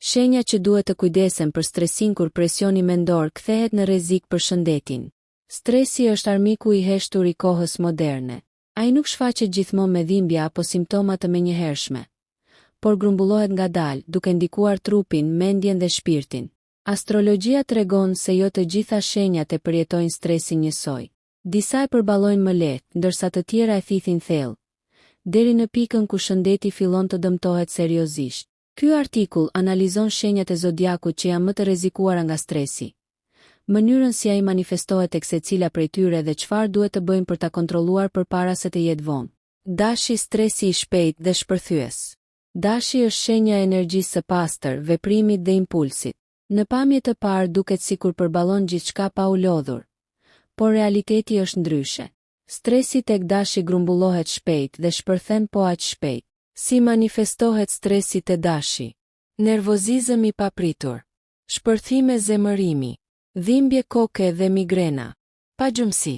Shenja që duhet të kujdesen për stresin kur presioni mendor kthehet në rrezik për shëndetin. Stresi është armiku i heshtur i kohës moderne. Ai nuk shfaqet gjithmonë me dhimbje apo simptoma të menjëhershme, por grumbullohet ngadalë, duke ndikuar trupin, mendjen dhe shpirtin. Astrologjia tregon se jo të gjitha shenjat e përjetojnë stresin njësoj. Disa e përballojnë më lehtë, ndërsa të tjera e thithin thellë, deri në pikën ku shëndeti fillon të dëmtohet seriozisht. Ky artikull analizon shenjat e zodiakut që janë më të rrezikuara nga stresi, mënyrën si ai manifestohet tek secila prej tyre dhe çfarë duhet të bëjmë për ta kontrolluar përpara se të jetë vonë. Dashi, stresi i shpejtë dhe shpërthyes. Dashi është shenja e energjisë së pastër, veprimit dhe impulsit. Në pamje të parë duket sikur përballon gjithçka pa u lodhur, por realiteti është ndryshe. Stresi tek dashi grumbullohet shpejt dhe shpërthen po aq shpejt. Si manifestohet stresi te dashi? Nervozizëm i papritur, shpërthime zemërimi, dhimbje koke dhe migrena, pagjumsi,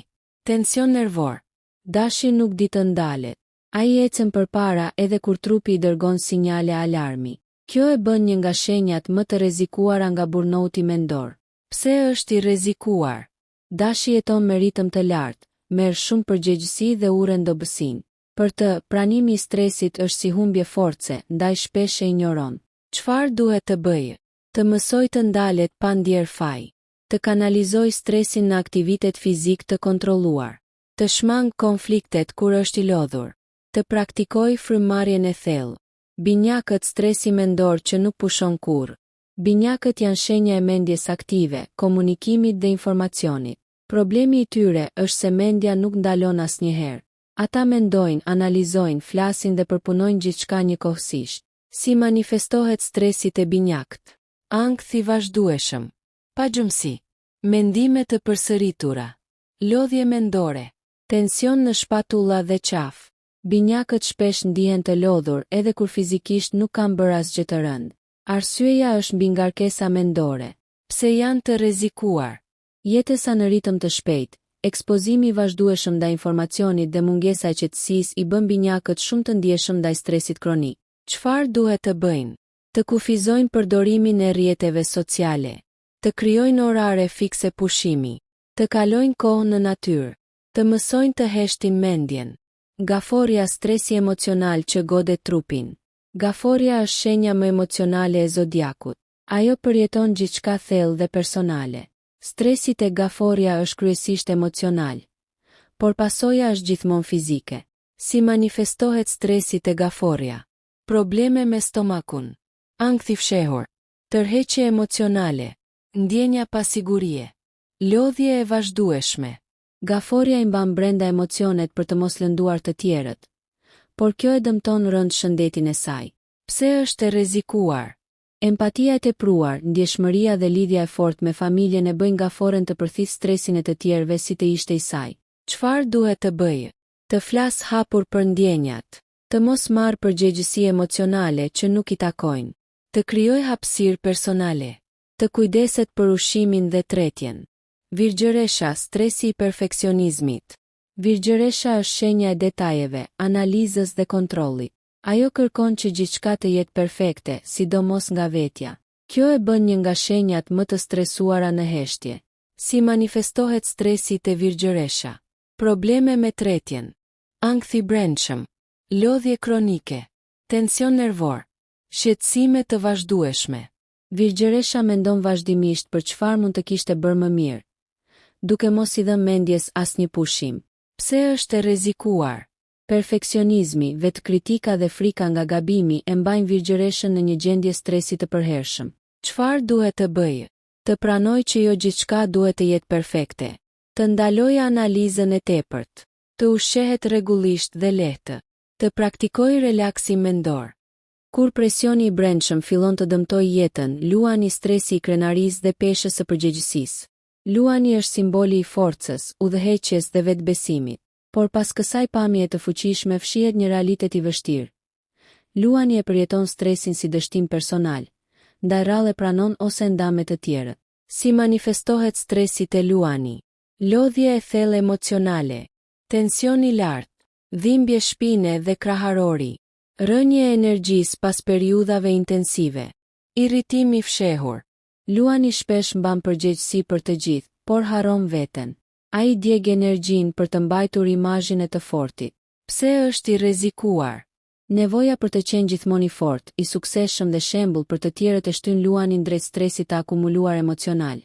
tension nervor. Dashi nuk di të ndalet. Ai ecën përpara edhe kur trupi i dërgon sinjale alarmi. Kjo e bën një nga shenjat më të rrezikuara nga burnouti mendor. Pse është i rrezikuar? Dashi jeton me ritëm të lartë, merr shumë përgjegjësi dhe urren dobësinë. Për të, pranimi i stresit është si humbje force, ndaj shpesh e injoron. Çfarë duhet të bëjë? Të mësoj të ndalet pa ndier faj. Të kanalizoj stresin në aktivitet fizik të kontrolluar. Të shmang konfliktet kur është i lodhur. Të praktikoj frymëmarrjen e thellë. Binjakët, stresi mendor që nuk pushon kurrë. Binjakët janë shenja e mendjes aktive, komunikimit dhe informacionit. Problemi i tyre është se mendja nuk ndalon asnjëherë. Ata mendojnë, analizojnë, flasin dhe përpunojnë gjithçka njëkohësisht. Si manifestohet stresi te binjakët? Ankth i vazhdueshëm, pagjumsi, mendime të përsëritura, lodhje mendore, tension në shpatulla dhe qaf. Binjakët shpesh ndihen të lodhur edhe kur fizikisht nuk kanë bërë asgjë të rëndë. Arsyeja është mbi ngarkesa mendore. Pse janë të rrezikuar? Jetesa në ritëm të shpejtë, ekspozimi i vazhdueshëm ndaj informacionit dhe mungesa e qetësisë i bën binjakët shumë të ndjeshëm ndaj stresit kronik. Çfarë duhet të bëjnë? Të kufizojnë përdorimin e rrjeteve sociale, të krijojnë orare fikse pushimi, të kalojnë kohë në natyrë, të mësojnë të heshtin mendjen. Gaforja, stresi emocional që godet trupin. Gaforja është shenja më emocionale e zodiakut. Ajo përjeton gjithçka thellë dhe personale. Stresi tek gaforja është kryesisht emocional, por pasoja është gjithmonë fizike. Si manifestohet stresi te gaforja? Probleme me stomakun, ankth i fshehur, tërheqje emocionale, ndjenja pasigurie, lodhje e vazhdueshme. Gaforja i mban brenda emocionet për të mos lënduar të tjerët, por kjo e dëmton rënd shëndetin e saj. Pse është e rrezikuar? Empatia e tepruar, ndjeshmëria dhe lidhja e fortë me familjen e bëjnë gaforen të përthis stresin e të tjerëve si të ishte i saj. Çfarë duhet të bëjë? Të flas hapur për ndjenjat, të mos marrë përgjegjësi emocionale që nuk i takojnë, të krijojë hapësirë personale, të kujdeset për ushqimin dhe tretjen. Virgjëresha, stresi i perfeksionizmit. Virgjëresha është shenja e detajeve, analizës dhe kontrollit. Ajo kërkon që gjithçka të jetë perfekte, sidomos nga vetja. Kjo e bën një nga shenjat më të stresuara në heshtje. Si manifestohet stresi te virgjëresha? Probleme me tretjen, ankth i brendshëm, lodhje kronike, tension nervor, shqetësime të vazhdueshme. Virgjëresha mendon vazhdimisht për çfarë mund të kishte bërë më mirë, duke mos i dhënë mendjes asnjë pushim. Pse është e rrezikuar? Perfeksionizmi, vetkritika dhe frika nga gabimi e mbajnë virgjëreshën në një gjendje stresi të përhershëm. Çfarë duhet të bëjë? Të pranoj që jo gjithçka duhet të jetë perfekte. Të ndalojë analizën e tepërt. Të ushqehet rregullisht dhe lehtë. Të praktikojë relaksim mendor. Kur presioni i brendshëm fillon të dëmtojë jetën, luani stresi i krenarisë dhe peshës së përgjegjësisë. Luani është simboli i forcës, udhëheqjes dhe vetbesimit, por pas kësaj pamje të fuqishme fshihet një realitet i vështirë. Luani e përjeton stresin si dështim personal, ndaj rrallë pranon ose ndan me të tjerët. Si manifestohet stresi te luani? Lodhje e thellë emocionale, tension i lartë, dhimbje shpine dhe kraharori, rënje e energjisë pas periudhave intensive, Irritimi i fshehur. Luani shpesh mban përgjegjësi për të gjithë, por harron veten. Ai djeg energjinë për të mbajtur imazhin e të fortit. Pse është i rrezikuar? Nevoja për të qenë gjithmonë i fortë, i suksesshëm dhe shembull për të tjerët e shtyn Luanin drejt stresit të akumuluar emocional,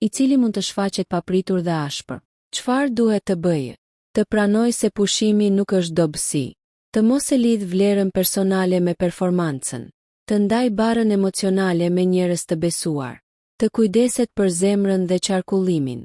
i cili mund të shfaqet papritur dhe ashpër. Çfarë duhet të bëjë? Të pranoj se pushimi nuk është dobësi. Të mos e lidh vlerën personale me performancën. Të ndaj barën emocionale me njerëz të besuar. Të kujdeset për zemrën dhe qarkullimin.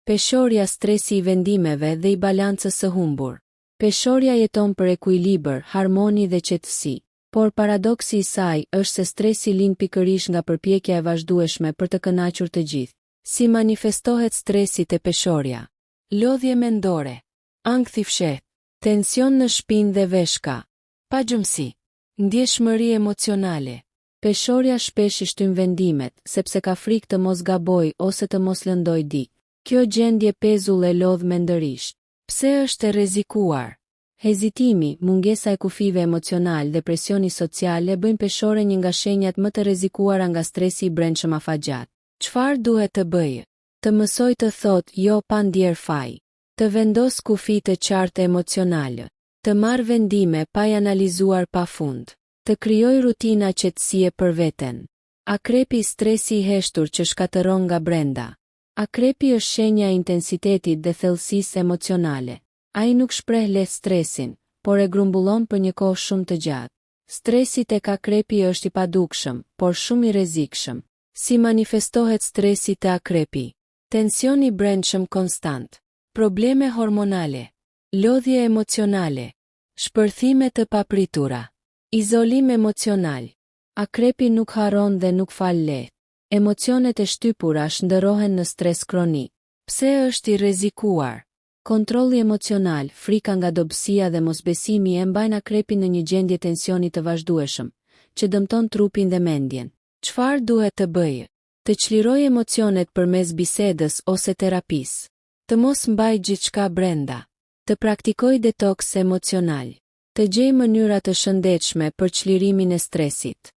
Peshorja, stresi i vendimeve dhe i balancës së humbur. Peshorja jeton për ekuilibër, harmoni dhe qetësi, por paradoksi i saj është se stresi lind pikërisht nga përpjekja e vazhdueshme për të kënaqur të gjithë. Si manifestohet stresi te peshorja? Lodhje mendore, ankth i fshehtë, tension në shpinë dhe veshka, pagjumsi, ndjeshmëri emocionale. Peshorja shpesh i shtyn vendimet, sepse ka frikë të mos gaboj ose të mos lëndoj di. Kjo gjendje pezull e lodh mendërisht. Pse është e rrezikuar? Hezitimi, mungesa e kufive emocional dhe presioni social e bëjnë peshore një nga shenjat më të rrezikuara nga stresi i brendshëm afatgjat. Çfarë duhet të bëjë? Të mësoj të thotë jo pa ndier faj. Të vendos kufi të qartë emocionale. Të marr vendime pa i analizuar pafund. Të krijoj rutina qetësie për veten. Akrepi, stresi i heshtur që shkatëron nga brenda. Akrepi është shenja e intensitetit dhe thellësisë emocionale. Ai nuk shpreh lehtë stresin, por e grumbullon për një kohë shumë të gjatë. Stresi tek akrepi është i padukshëm, por shumë i rrezikshëm. Si manifestohet stresi te akrepi? Tensioni i brendshëm konstant. Probleme hormonale. Lodhje emocionale. Shpërthime të papritura. Izolim emocional. Akrepi nuk harron dhe nuk fal lehtë. Emocionet e shtypura shndërrohen në stres kronik. Pse është i rrezikuar? Kontrolli emocional, frika nga dobësia dhe mosbesimi e mbajnë akrepin në një gjendje tensioni të vazhdueshëm, që dëmton trupin dhe mendjen. Çfarë duhet të bëjë? Të çlirojë emocionet përmes bisedës ose terapisë. Të mos mbajë gjithçka brenda. Të praktikojë detoks emocional. Të gjejë mënyra të shëndetshme për çlirimin e stresit.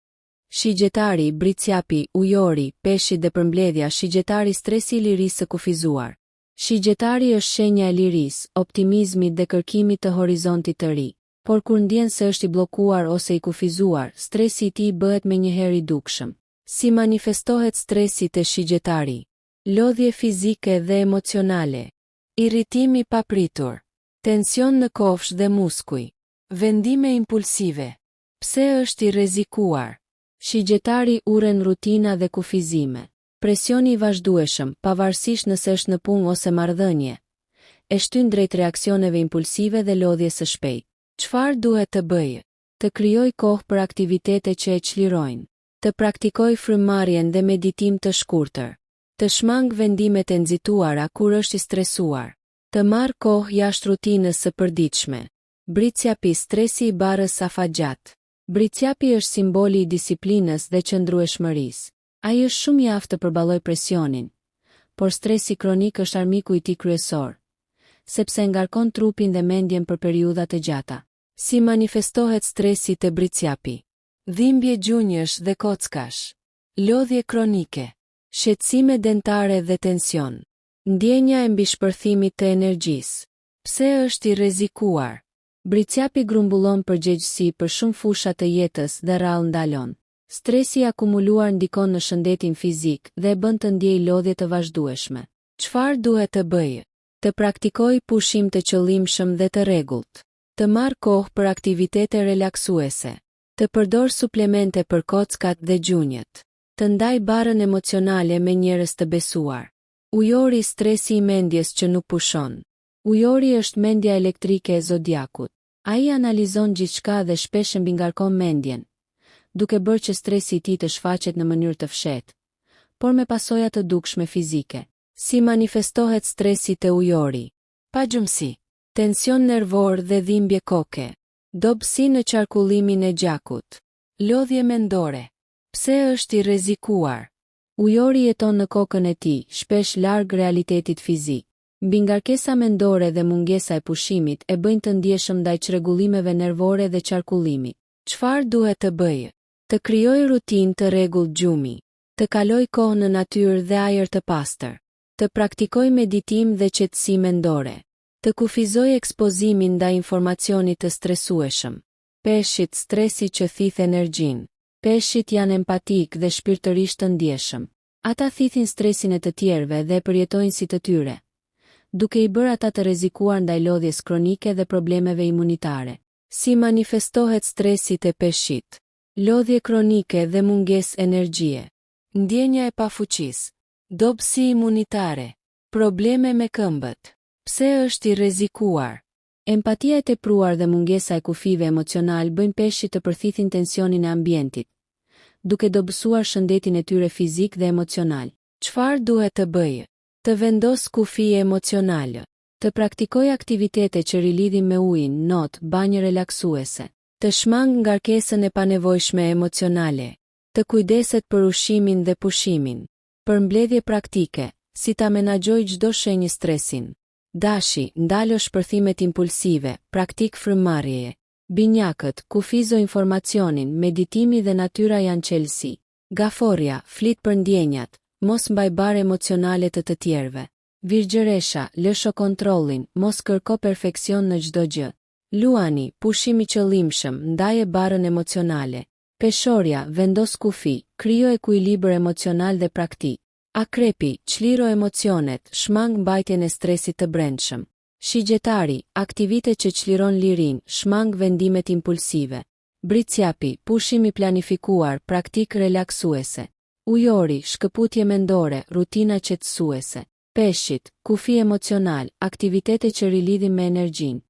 Shigjetari, bricjapi, ujori, peshqit dhe përmbledhja. Shigjetari, stresi i lirisë së kufizuar. Shigjetari është shenja e lirisë, optimizmit dhe kërkimit të horizontit të ri. Por kur ndjen se është i bllokuar ose i kufizuar, stresi i tij bëhet menjëherë i dukshëm. Si manifestohet stresi te shigjetari? Lodhje fizike dhe emocionale. Irritim i papritur. Tension në kofsh dhe muskuj. Vendime impulsive. Pse është i rrezikuar? Shigjetari uren rutina dhe kufizime. Presioni i vazhdueshëm, pavarësisht nëse është në punë ose marrëdhënie, e shtyn drejt reaksioneve impulsive dhe lodhjes së shpejtë. Çfarë duhet të bëjë? Të krijoj kohë për aktivitete që e çlirojnë. Të praktikoj frymëmarrjen dhe meditim të shkurtër. Të shmang vendimet e nxituara kur është i stresuar. Të marr kohë jashtë rutinës së përditshme. Bricjapi, stresi i barës afatgjat. Bricjapi është simboli i disiplinës dhe qëndrueshmërisë. Ai është shumë i aftë të përballojë presionin, por stresi kronik është armiku i tij kryesor, sepse ngarkon trupin dhe mendjen për periudha të gjata. Si manifestohet stresi te bricjapi? Dhimbje gjunjësh dhe kockash. Lodhje kronike. Shqetësime dentare dhe tension. Ndjenja e mbishpërthimit të energjisë. Pse është i rrezikuar? Bricjapi grumbullon përgjegjësi për shumë fusha të jetës dhe rrallë ndalon. Stresi i akumuluar ndikon në shëndetin fizik dhe e bën të ndjejë lodhje të vazhdueshme. Çfarë duhet të bëjë? Të praktikojë pushim të qëllimshëm dhe të rregullt. Të marr kohë për aktivitete relaksuese. Të përdor suplemente për kockat dhe gjunjët. Të ndaj barën emocionale me njerëz të besuar. Ujori, stresi i mendjes që nuk pushon. Ujori është mendja elektrike e zodiakut. Ai analizon gjithçka dhe shpesh e mbingarkon mendjen, duke bërë që stresi i tij të shfaqet në mënyrë të fshehtë, por me pasoja të dukshme fizike. Si manifestohet stresi te ujori? Pagjumsi, tension nervor dhe dhimbje koke. Dobësi në qarkullimin e gjakut. Lodhje mendore. Pse është i rrezikuar? Ujori jeton në kokën e tij, shpesh larg realitetit fizik. Mbingarkesa mendore dhe mungesa e pushimit e bëjnë të ndjeshëm ndaj çrregullimeve nervore dhe qarkullimit. Çfarë duhet të bëjë? Të krijoj rutinë të rregull gjumi. Të kaloj kohë në natyrë dhe ajër të pastër. Të praktikoj meditim dhe qetësi mendore. Të kufizoj ekspozimin ndaj informacionit të stresueshëm. Peshqit, stresi që thith energjinë. Peshqit janë empatik dhe shpirtërisht të ndjeshëm. Ata thithin stresin e të tjerëve dhe përjetojnë si të tyre, duke i bërë ata të rrezikuar ndaj lodhjes kronike dhe problemeve imunitare. Si manifestohet stresi te peshqit? Lodhje kronike dhe mungesë energjie. Ndjenja e pafuqisë. Dobësi imunitare. Probleme me këmbët. Pse është i rrezikuar? Empatia e tepruar dhe mungesa e kufive emocional bëjnë peshqit të përthithin tensionin e ambientit, duke dobësuar shëndetin e tyre fizik dhe emocional. Çfarë duhet të bëjë? Të vendos kufi emocionale. Të praktikoj aktivitete që rilidhin me ujin, not, banjë relaksuese. Të shmang ngarkesën e panevojshme emocionale. Të kujdeset për ushqimin dhe pushimin. Përmbledhje praktike, si ta menaxhoj çdo shenjë stresin. Dashi, ndalo shpërthimet impulsive, praktik frymëmarrjeje. Binjakët, kufizo informacionin, meditimi dhe natyra janë qelësi. Gaforja, flit për ndjenjat, mos mbaj bare emocionale të tjerëve. Virgjëresha, lësho kontrollin, mos kërko perfeksion në çdo gjë. Luani, pushimi qëllimshëm, ndaje barën emocionale. Peshorja, vendos kufi, krijo ekuilibër emocional dhe praktik. Akrepi, çliro emocionet, shmang mbajtjen e stresit të brendshëm. Shigjetari, aktivite që çliron lirin, shmang vendimet impulsive. Britsjapi, pushimi planifikuar, praktik relaksuese. Ujori, shkëputje mendore, rutina qetësuese. Peshqit, kufi emocional, aktivitete që rilidhin me energjinë.